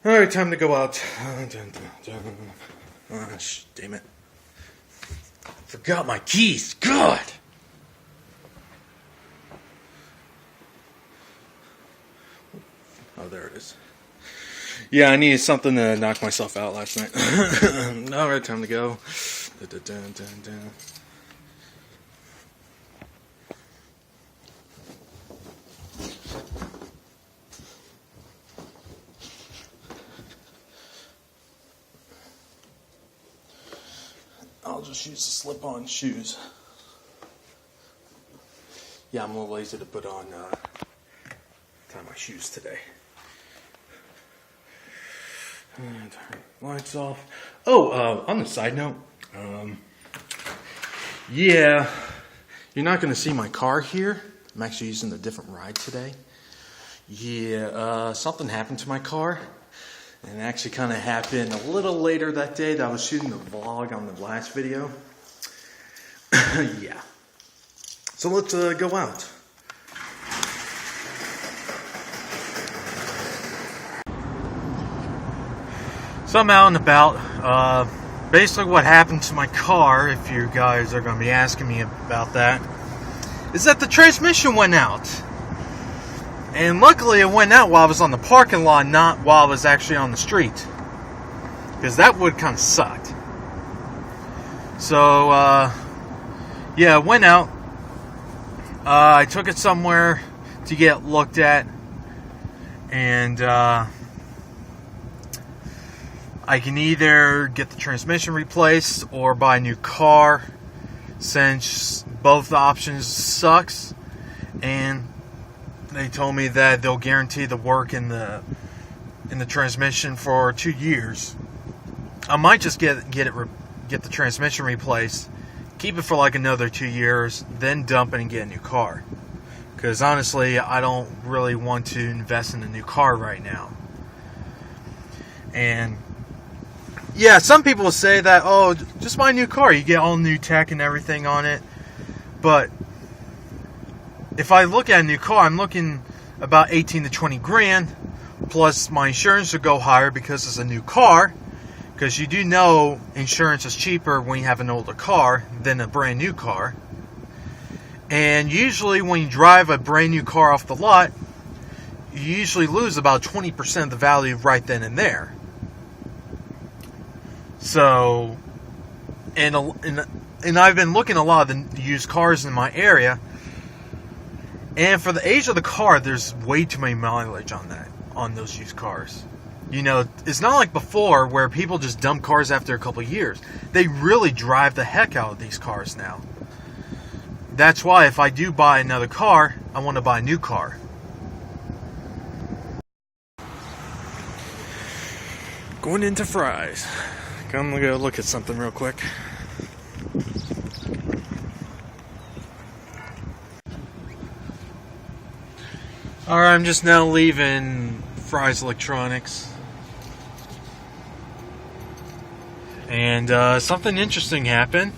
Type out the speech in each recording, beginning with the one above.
Alright, time to go out. Damn it. Forgot my keys. God! Oh, there it is. Yeah, I needed something to knock myself out last night. Alright, time to go. I'll just use the slip-on shoes. Yeah, I'm a little lazy to put on tie my shoes today. And lights off. Oh, on the side note, yeah, you're not going to see my car here. I'm actually using a different ride today. Yeah, something happened to my car. And it actually kind of happened a little later that day that I was shooting the vlog on the last video. Yeah. So let's go out. So I'm out and about. Basically what happened to my car, if you guys are going to be asking me about that, is that the transmission went out. And luckily it went out while I was on the parking lot, not while I was actually on the street. Because that would kind of sucked. So, yeah, it went out. I took it somewhere to get looked at. And, I can either get the transmission replaced or buy a new car. Since both options sucks. And they told me that they'll guarantee the work in the transmission for 2 years. I might just get the transmission replaced, keep it for like another 2 years, then dump it and get a new car. Because honestly, I don't really want to invest in a new car right now. And yeah, some people will say that, oh, just buy a new car, you get all new tech and everything on it. But if I look at a new car, I'm looking about 18 to 20 grand, plus my insurance will go higher because it's a new car, because you do know insurance is cheaper when you have an older car than a brand new car. And usually when you drive a brand new car off the lot, you usually lose about 20% of the value right then and there. So, and I've been looking at a lot of the used cars in my area. And for the age of the car, there's way too many mileage on those used cars. You know, it's not like before where people just dump cars after a couple of years. They really drive the heck out of these cars now. That's why if I do buy another car, I want to buy a new car. Going into Fry's. I'm going to go look at something real quick. Alright, I'm just now leaving Fry's Electronics. And something interesting happened.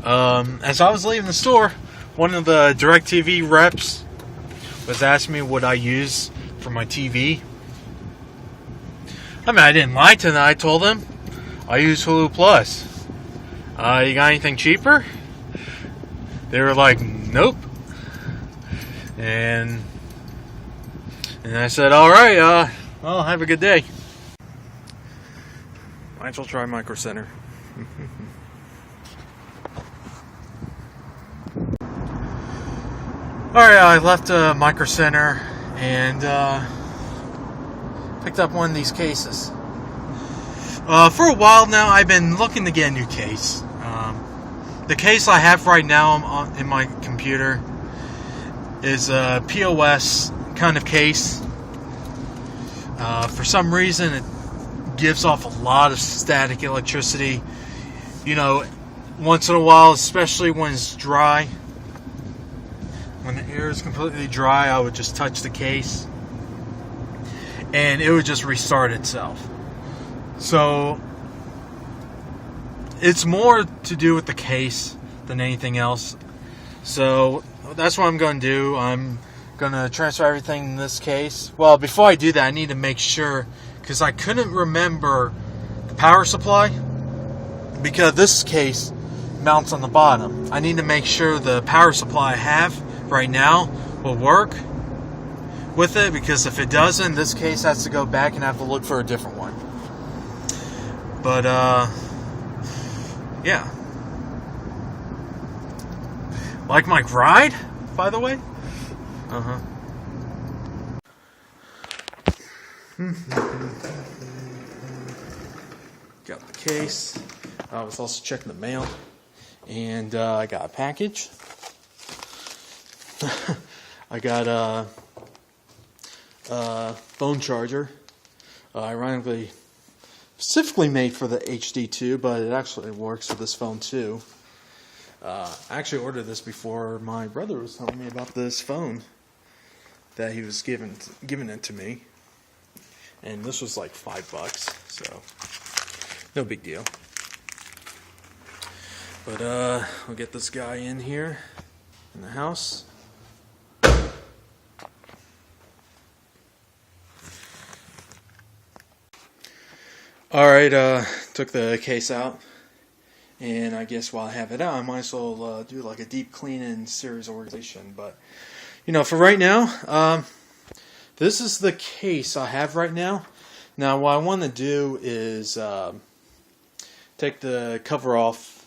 As I was leaving the store, one of the DirecTV reps was asking me what I use for my TV. I mean, I didn't lie to them. I told him I use Hulu Plus. You got anything cheaper? They were like, nope. And I said, alright, well, have a good day. Might as well try Micro Center. Alright, I left Micro Center and picked up one of these cases. For a while now, I've been looking to get a new case. The case I have right now in my computer is a POS kind of case. For some reason, it gives off a lot of static electricity. You know, once in a while, especially when it's dry. When the air is completely dry, I would just touch the case and it would just restart itself. So it's more to do with the case than anything else. So that's what I'm going to do. I'm Gonna transfer everything in this case. Well, before I do that, I need to make sure, because I couldn't remember the power supply, because this case mounts on the bottom. I need to make sure the power supply I have right now will work with it, because if it doesn't, this case has to go back and have to look for a different one. But yeah. Like my ride, by the way? Uh-huh. Got the case. I was also checking the mail. And I got a package. I got a phone charger. Ironically, specifically made for the HD2, but it actually works for this phone too. I actually ordered this before my brother was telling me about this phone that he was giving it to me, and this was like $5, so no big deal. But I'll get this guy in here in the house. Alright, took the case out, and I guess while I have it out, I might as well do like a deep clean and serious organization. But you know, for right now, this is the case I have right now. Now, what I want to do is take the cover off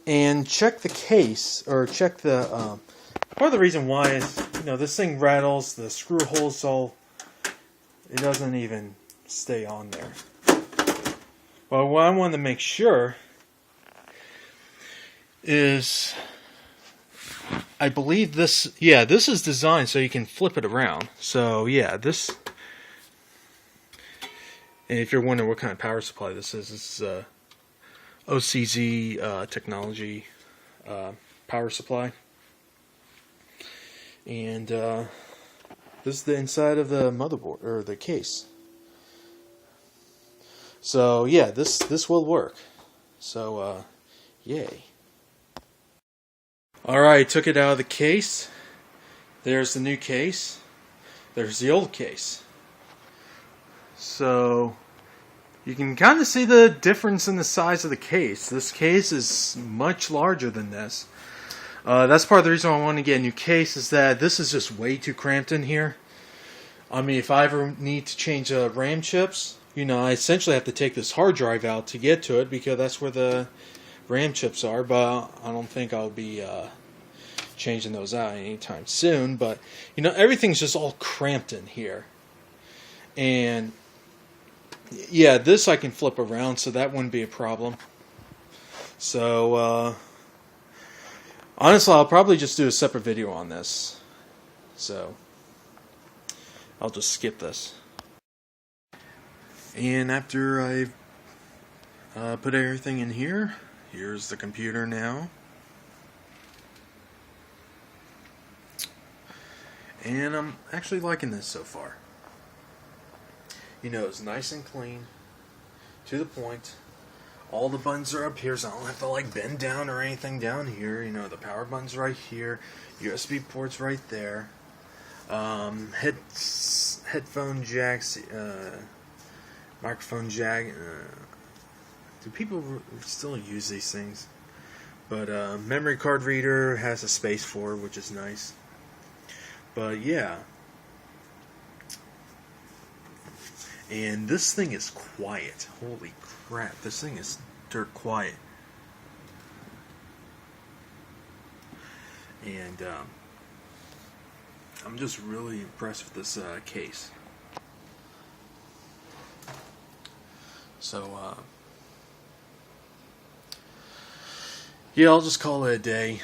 and check the case, or check the. Part of the reason why is, you know, this thing rattles, the screw holes it doesn't even stay on there. Well, what I want to make sure is, I believe this is designed so you can flip it around. So yeah, this, and if you're wondering what kind of power supply this is OCZ technology power supply. And this is the inside of the motherboard, or the case. So yeah, this will work. So yay. Alright, took it out of the case. There's the new case. There's the old case. So you can kind of see the difference in the size of the case. This case is much larger than this. That's part of the reason I want to get a new case, is that this is just way too cramped in here. I mean, if I ever need to change RAM chips, you know, I essentially have to take this hard drive out to get to it, because that's where the RAM chips are. But I don't think I'll be changing those out anytime soon. But you know, everything's just all cramped in here. And yeah, this I can flip around, so that wouldn't be a problem. So honestly, I'll probably just do a separate video on this. So I'll just skip this. And after I've put everything in here, here's the computer now. And I'm actually liking this so far. You know, it's nice and clean, to the point. All the buttons are up here, so I don't have to like bend down or anything down here. You know, the power button's right here, USB port's right there, headphone jacks, microphone jack. Do people still use these things? But memory card reader has a space for it, which is nice. But yeah. And this thing is quiet. Holy crap, this thing is dirt quiet. And I'm just really impressed with this case. So yeah, I'll just call it a day.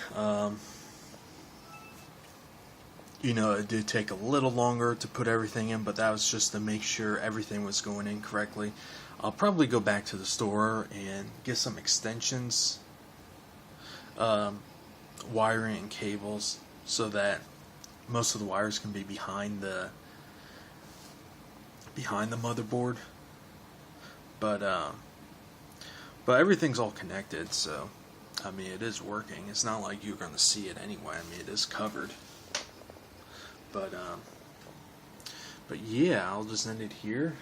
You know, it did take a little longer to put everything in, but that was just to make sure everything was going in correctly. I'll probably go back to the store and get some extensions, wiring and cables, so that most of the wires can be behind the motherboard. But everything's all connected, so I mean, it is working. It's not like you're going to see it anyway. I mean, it is covered. But yeah, I'll just end it here.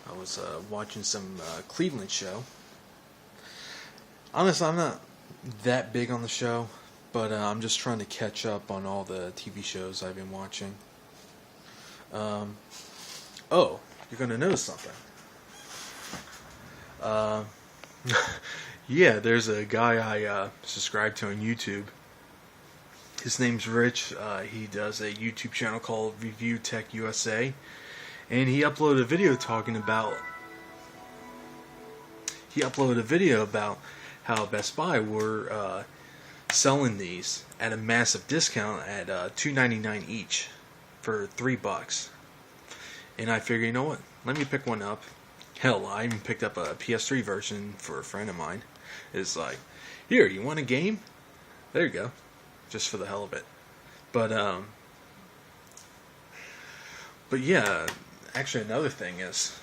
I was watching some Cleveland show. Honestly, I'm not that big on the show, but I'm just trying to catch up on all the TV shows I've been watching. Oh, you're gonna notice something. Yeah, there's a guy I subscribe to on YouTube. His name's Rich. He does a YouTube channel called Review Tech USA, and he uploaded a video about how Best Buy were selling these at a massive discount at $2.99 each for $3. And I figured, you know what? Let me pick one up. Hell, I even picked up a PS3 version for a friend of mine. It's like, here, you want a game? There you go. Just for the hell of it. But yeah, actually another thing is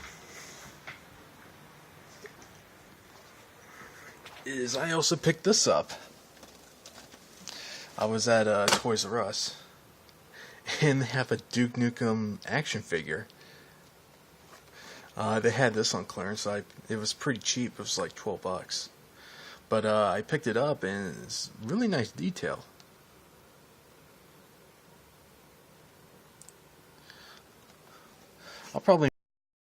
I also picked this up. I was at Toys R Us, and they have a Duke Nukem action figure. They had this on clearance. It was pretty cheap. It was like $12. But I picked it up, and it's really nice detail. I'll probably